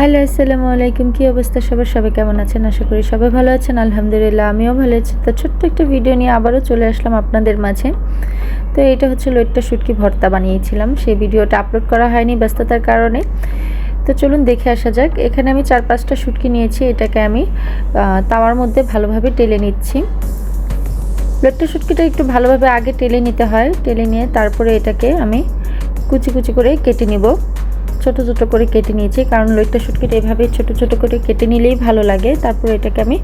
Hello, আসসালামু আলাইকুম। কী অবস্থা সবার? সবাই কেমন আছেন? আশা করি সবাই ভালো আছেন। আলহামদুলিল্লাহ আমিও ভালো আছি। তো ছোট্ট একটা ভিডিও নিয়ে আবারও চলে আসলাম আপনাদের মাঝে। তো এটা হচ্ছে লইট্টা শুটকি ভর্তা বানিয়েছিলাম। সেই ভিডিওটা আপলোড করা হয়নি ব্যস্ততার কারণে। তো চলুন দেখে আসা যাক। এখানে আমি 4-5টা শুটকি নিয়েছি। এটাকে আমি তাওয়ার মধ্যে ভালোভাবে টেলে নিচ্ছি। লইট্টা শুটকিটা একটু ভালোভাবে আগে টেলে নিতে হয়। টেলে নিয়ে তারপরে এটাকে আমি কুচি কুচি করে কেটে নিব। ছোট ছোট করে কেটে নিয়েছি, কারণ লইট্টা শুটকিটা এভাবে ছোট ছোট করে কেটে নিলেই ভালো লাগে। তারপর এটাকে আমি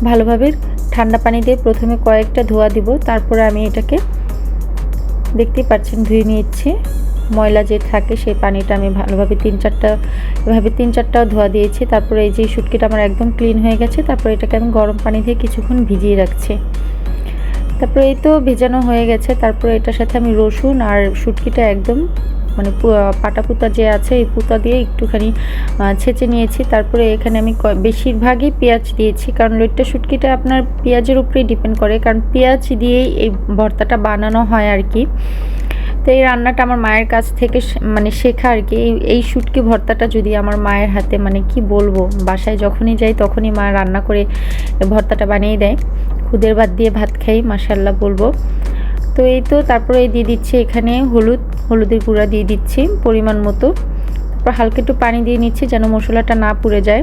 ভালোভাবে ঠান্ডা পানি দিয়ে প্রথমে কয়েকটা ধোয়া দিব। তারপরে আমি এটাকে দেখতেই পাচ্ছেন ধুয়ে নিচ্ছি। ময়লা যে থাকে সেই পানিটা আমি ভালোভাবে তিন চারটাও ধোয়া দিয়েছি। তারপরে এই যে শুটকিটা আমার একদম ক্লিন হয়ে গেছে। তারপরে এটাকে আমি গরম পানি দিয়ে কিছুক্ষণ ভিজিয়ে রাখছি। তারপরে এই তো ভেজানো হয়ে গেছে। তারপরে এটার সাথে আমি রসুন আর শুটকিটা একদম মানে পাটা পুতা যে আছে এই পুতা দিয়ে একটুখানি ছেঁচে নিয়েছি। তারপরে এখানে আমি বেশিরভাগই পেঁয়াজ দিয়েছি, কারণ লইট্টা শুটকিটা আপনার পেঁয়াজের উপরেই ডিপেন্ড করে, কারণ পেঁয়াজ দিয়েই এই ভর্তাটা বানানো হয় আর কি। তো এই রান্নাটা আমার মায়ের কাছ থেকে মানে শেখা আর কি। এই শুটকি ভর্তাটা যদি আমার মায়ের হাতে মানে কি বলবো, বাসায় যখনই যাই তখনই মা রান্না করে ভর্তাটা বানিয়ে দেয়। খুদের ভাত দিয়ে ভাত খাই, মাশাল্লাহ বলবো। তো এই তো তারপরে দিয়ে দিচ্ছি এখানে হলুদের গুঁড়া দিয়ে দিচ্ছি পরিমাণ মতো। তারপর হালকা একটু পানি দিয়ে নিচ্ছি যেন মশলাটা না পুড়ে যায়।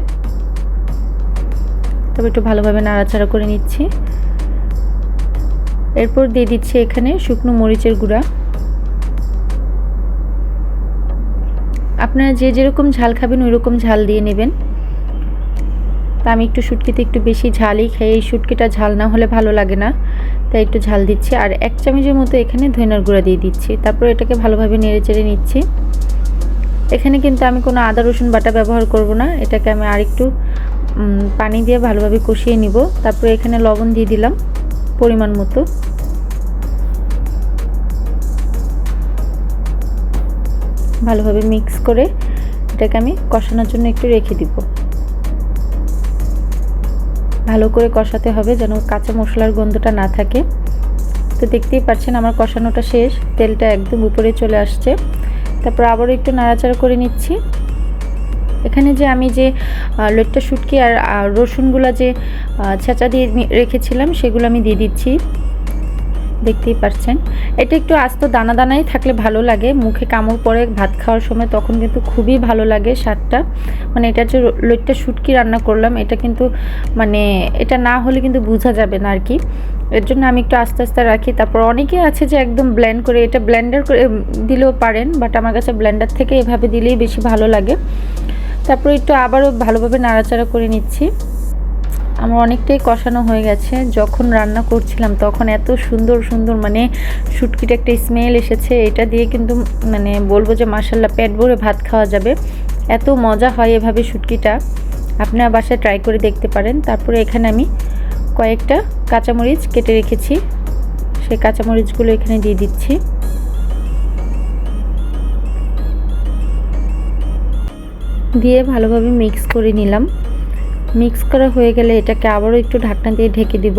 তবে একটু ভালোভাবে নাড়াচাড়া করে নিচ্ছি। এরপর দিয়ে দিচ্ছি এখানে শুকনো মরিচের গুঁড়া। আপনারা যে যেরকম ঝাল খাবেন ওই রকম ঝাল দিয়ে নেবেন। তা আমি একটু শুটকিতে একটু বেশি ঝালই খাই, এই শুটকিটা ঝাল না হলে ভালো লাগে না, তাই একটু ঝাল দিচ্ছি। আর 1 চামচের মতো এখানে ধনিয়ার গুঁড়া দিয়ে দিচ্ছি। তারপর এটাকে ভালোভাবে নেড়ে চেড়ে নিচ্ছি। এখানে কিন্তু আমি কোনো আদা রসুন বাটা ব্যবহার করব না। এটাকে আমি আরেকটু পানি দিয়ে ভালোভাবে কষিয়ে নিব। তারপর এখানে লবণ দিয়ে দিলাম পরিমাণ মতো। ভালোভাবে মিক্স করে এটাকে আমি কষানোর জন্য একটু রেখে দিব। ভালো করে কষাতে হবে যেন কাঁচা মশলার গন্ধটা না থাকে। তো দেখতেই পাচ্ছেন আমার কষানোটা শেষ, তেলটা একদম উপরে চলে আসছে। তারপর আবারও একটু নাড়াচাড়া করে নিচ্ছি। এখানে যে আমি যে লইট্টা শুটকি আর রসুনগুলা যে ছেঁচা দিয়ে রেখেছিলাম সেগুলো আমি দিয়ে দিচ্ছি। দেখতেই পাচ্ছেন এটা একটু আস্ত দানা দানাই থাকলে ভালো লাগে, মুখে কামড় পড়ে ভাত খাওয়ার সময় তখন কিন্তু খুবই ভালো লাগে স্বাদটা। মানে এটা যে লইট্টা শুটকি রান্না করলাম এটা কিন্তু মানে এটা না হলে কিন্তু বোঝা যাবে না আর কি। এর জন্য আমি একটু আস্তে আস্তে রাখি। তারপর অনেকে আছে যে একদম ব্লেন্ড করে, এটা ব্লেন্ডার করে দিলেও পারেন, বাট আমার কাছে ব্লেন্ডার থেকে এভাবে দিলেই বেশি ভালো লাগে। তারপর একটু আবারও ভালোভাবে নাড়াচাড়া করে নিচ্ছি। আমার অনেকটাই কষানো হয়ে গেছে। যখন রান্না করছিলাম তখন এত সুন্দর সুন্দর মানে শুটকিটা একটা স্মেল এসেছে, এটা দিয়ে কিন্তু মানে বলবো যে মাশাল্লাহ পেট ভরে ভাত খাওয়া যাবে, এত মজা হয় এভাবে শুটকিটা। আপনারা বাসায় ট্রাই করে দেখতে পারেন। তারপরে এখানে আমি কয়েকটা কাঁচামরিচ কেটে রেখেছি, সেই কাঁচামরিচগুলো এখানে দিয়ে দিচ্ছি। দিয়ে ভালোভাবে মিক্স করে নিলাম। মিক্স করা হয়ে গেলে এটাকে আবারও একটু ঢাকনা দিয়ে ঢেকে দিব।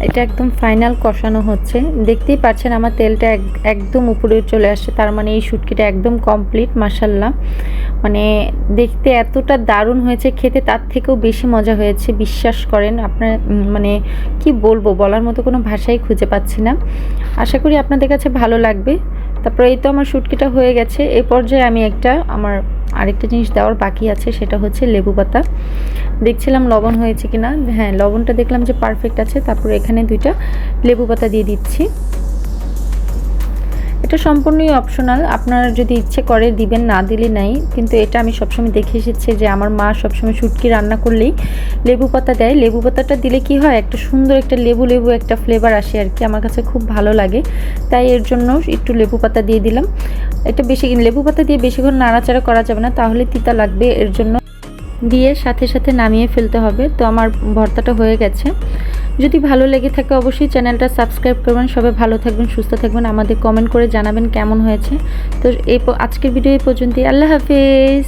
এটা একদম ফাইনাল কষানো হচ্ছে। দেখতেই পাচ্ছেন আমার তেলটা একদম উপরে চলে আসছে, তার মানে এই শুটকিটা একদম কমপ্লিট মাশাল্লাহ। মানে দেখতে এতটা দারুণ হয়েছে, খেতে তার থেকেও বেশি মজা হয়েছে, বিশ্বাস করেন। আপনার মানে কি বলবো, বলার মতো কোনো ভাষাই খুঁজে পাচ্ছি না। আশা করি আপনাদের কাছে ভালো লাগবে। তারপর এই তো আমার শুটকিটা হয়ে গেছে। এই পর্যায়ে আমি আমার আরেকটা জিনিস দেওয়ার বাকি আছে, সেটা হচ্ছে লেবু পাতা। দেখছিলাম লবণ হয়েছে কিনা, হ্যাঁ লবণটা দেখলাম যে পারফেক্ট আছে। তারপরে এখানে 2টা লেবু পাতা দিয়ে দিচ্ছি। এটা সম্পূর্ণই অপশনাল, আপনারা যদি ইচ্ছে করে দিবেন, না দিলে নাই। কিন্তু এটা আমি সবসময় দেখে এসেছি যে আমার মা সবসময় শুটকি রান্না করলেই লেবু পাতা দেয়। লেবু পাতাটা দিলে কি হয়, একটা সুন্দর একটা লেবু একটা ফ্লেভার আসে আর কি, আমার কাছে খুব ভালো লাগে। তাই এর জন্য একটু লেবু পাতা দিয়ে দিলাম। এটা বেশি লেবু পাতা দিয়ে বেশিক্ষণ নাড়াচাড়া করা যাবে না, তাহলে তিতা লাগবে। এর জন্য দিয়ে সাথে সাথে নামিয়ে ফেলতে হবে। তো আমার ভর্তাটা হয়ে গেছে। যদি ভালো লেগে থাকে অবশ্যই চ্যানেলটা সাবস্ক্রাইব করবেন। সবাই ভালো থাকবেন, সুস্থ থাকবেন, আমাদের কমেন্ট করে জানাবেন কেমন হয়েছে। তো আজকের ভিডিও এই পর্যন্তই। আল্লাহ হাফেজ।